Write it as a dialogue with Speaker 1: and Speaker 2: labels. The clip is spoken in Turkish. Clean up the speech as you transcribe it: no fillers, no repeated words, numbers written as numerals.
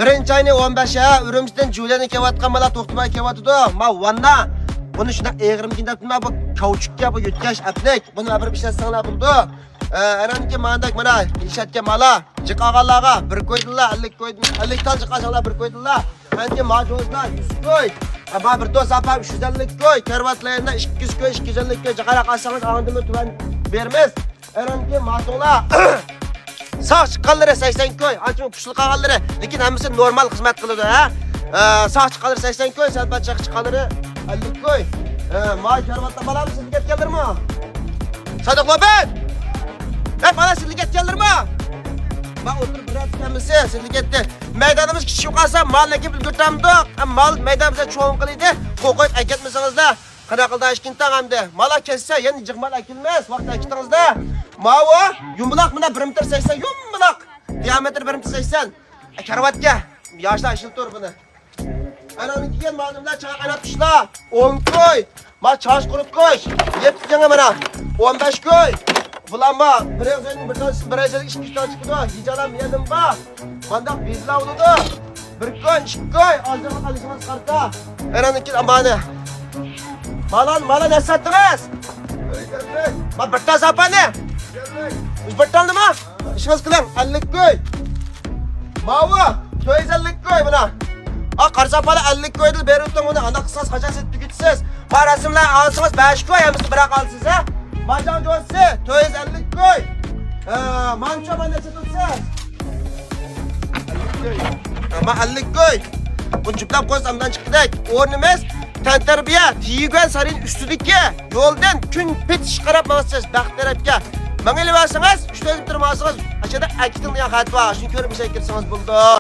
Speaker 1: Birinchi ayni 15'e Ürümçiden Julia'nı kevatkan bala to'xtamay kevatıdı. Ma vanna. Bunu şuna eğrim daptım bu kauçukka bu yutkaş aplik. Bunu bir işletsanlar buldu. Ananki mandak mana işletke mala. Çıkağallağa bir koydular, 50 koydum. 50'tan çıkaşalar bir koydular. Anki macozlar 100 koy. Ama bir dost apam 350 koy. Kervatlarında 200 koy, 250 koy. Çıkarak alsanız ağındımı tuvan vermez. Ananki mazola. Sağ çıkanları 80 koy. Açın kuşlu kalanları. Lekin hemisi normal hizmet kılıyordu ha. Sağ çıkanları 80 koy. Sen çıkanları 50 koy. Maaş kervatla bana mı sizlik et gelir mi? Sadıkla ben. Hep bana sizlik et gelir mi? Bak otur biraz kendisi sizlik etti. Meydanımız kişi yukarsa mal ekip ülgürtamdık. Mal meydanımıza çoğun kılıydı. Kokoyut eketmişsiniz de. Kınakılda eşkinten hamdi. Mala kesse yeni cıkmal ekilmez. Vakti ekitinizde. Mava yumulak mına 1 metre 80 yumulak. Diametre 1 metre 80. Kervatga. Yaşta işil tur bunu. Ananın kiyen malımlar çağa kanatmışlar. 10 koy. Ma çarş kurup koy. Yep tutuyorsun bana. 15 koy. Bulanma. Bir ayacılık iş güçten çıkıdı. Hicalam yedim bak. Mandak bizla oludu. 1 koy, 2 koy. Aldırma kalışımız karta. Ananın kiyen amanı. Mala ne sattınız? Ma bırtta sapa ne? Üç bırttandı mı? İşimiz kılan 50 koy. Mavi. 250 koy buna. Karsapalı 50 koydu, Beyrut'tan onu ana kısas haças ettik gitsiniz. Parasımla alsınız 5 koy, hemisi bırak alsınız ha. Macan coğusu, 250 koy. Manço bana ne çıtırsınız? 50 koy. Ama 50 koy. Bu cüplap koysamdan çıktık. Ornumuz tenterbiye, tiyiguen sarayın üstüdeki yoldan kün pit şıkarap mağazısınız. Bakterepke. Bana ili varsanız, 3 ödüp durmazsınız. Aşağıda akitin diyen hayat var. Şunu körüp bir şey girsiniz buldu.